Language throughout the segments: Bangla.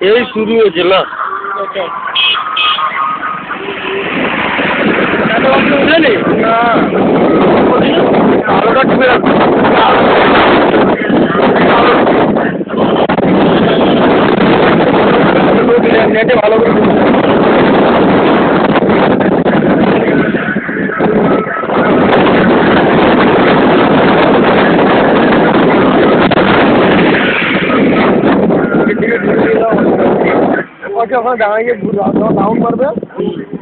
এই শুরু হয়েছে না উঠেনি না আলোটা ঢুকে যাচ্ছে নেটে ভালো করে ওখানে দাঁড়িয়ে ডাউন মারবে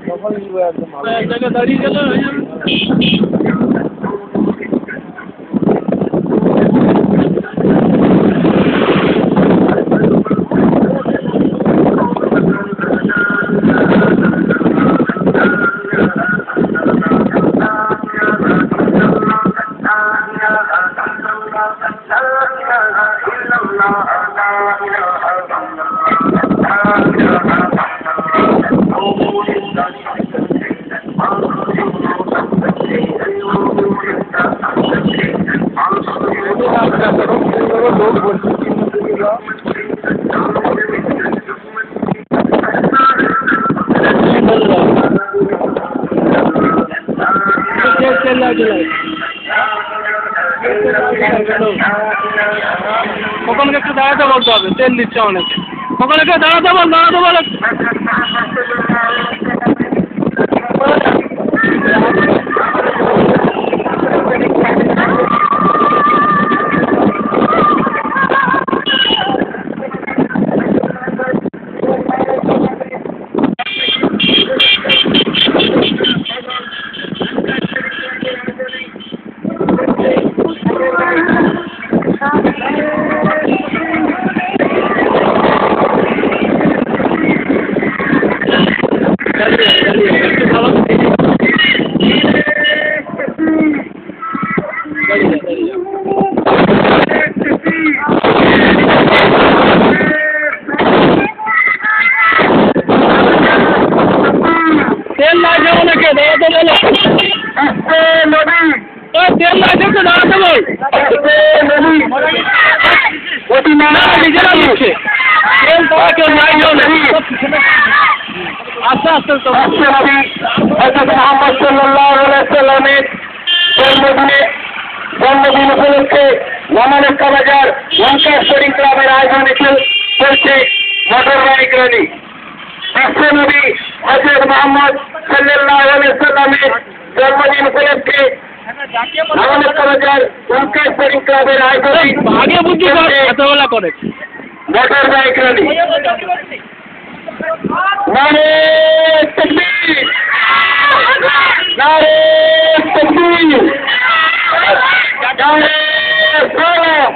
তখন একদম ভালো জায়গায় দাঁড়িয়ে গেলে হয়ে যাবে ওখানে একটু দাঁড়াতে বলতে হবে তেল দিচ্ছে অনেকে ওখানে একটু দাঁড়াতে বল তেল লাগছে অনেকে দাঁড়াতে বলো তেল লাগছে তো দাঁড়াতে বল নিজেরা দিচ্ছে তেল তোরা কেউ নাই আস্তে আস্তে মোহাম্মদ সাল্লাল্লাহু আলাইহি সাল্লামের জন্মদিন উপলক্ষে মহানক্কা বাজার লঙ্কার শরীফ ক্লাবের আয়োজনে চলছে মোটর বাইক র্যালি নবী হযরত মুহাম্মদ সাল্লাল্লাহু আলাইহি সাল্লামের জন্মদিন উপলক্ষে মহানক্কা বাজার লঙ্কার শরীফ ক্লাবের আয়োজনে আগে বুঝি এতবেলা করে মোটর বাইক র্যালি নারে তাকবীর নারে তাকবীর নারে সালাম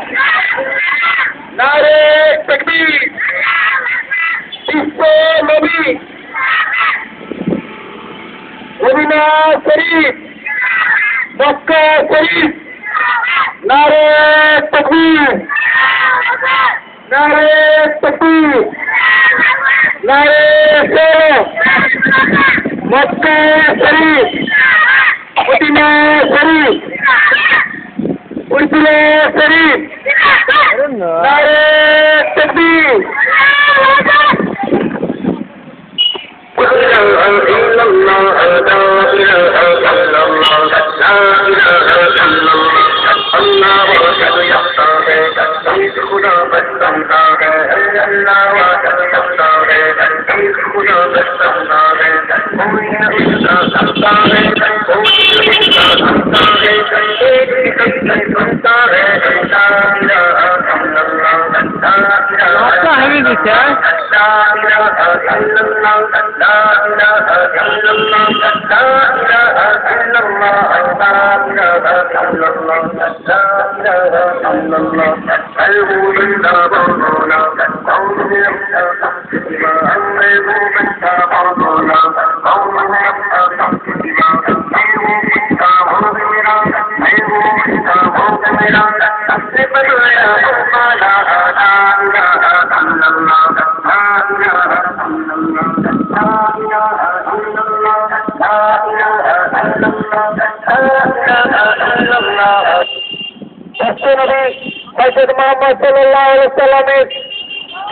নারে তাকবীর ইসে নবী মদিনা শরীফ মক্কা শরীফ নারে তাকবীর নারে তাকবীর নারে সালাম মক্কা শরীফ মদিনা শরীফ উরদুলা শরীফ নারে তাকবীর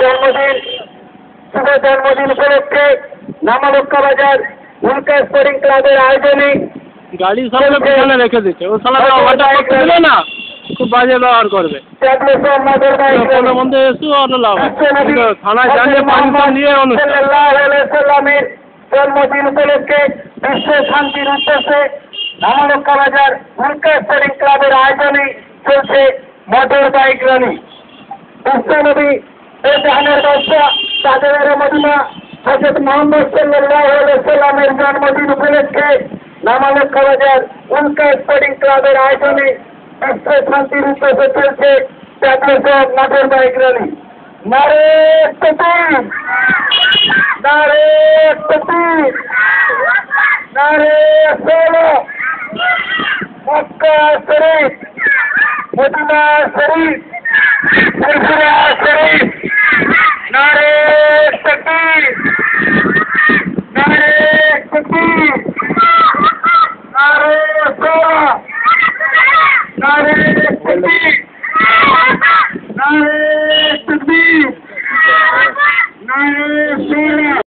জন্মদিন শুভ জন্মদিন উপলক্ষে নামালক্কা বাজার উল্কা স্পোর্টিং ক্লাবের আয়োজনে গাড়ি সামনে পেছনে রেখে দিচ্ছে ও সালা ওভারটেক করতে দিলে না খুব বাজে ব্যবহার করবে কোনো মধ্যে এসু অন্য লাভ কিন্তু থানায় জানিয়ে পারমিশন নিয়ে অনুষ্ঠান সাল্লামের জন্মদিন উপলক্ষে বিশ্ব শান্তির উদ্দেশ্যে নামালক্কা বাজার উল্কা স্পোর্টিং ক্লাবের আয়োজনে চলছে মোটর বাইক র্যালি। বিশ্বনবী ও জাহানের বাদশা তাদের মদিনা হযরত মুহাম্মদ সাল্লাল্লাহু আলাইহি সাল্লামের জন্মদিন উপলক্ষে নামালক্কা বাজার উল্কা স্পোর্টিং ক্লাবের আয়োজনে বিশ্ব শান্তির উদ্দেশ্যে চলছে জাতীয় মোটর বাইক র্যালি। নারে তাকবীর, নারে তাকবীর, নারে সালাত। মক্কা শরীফ, মদিনা শরীফ, ফুরফুরা শরীফ,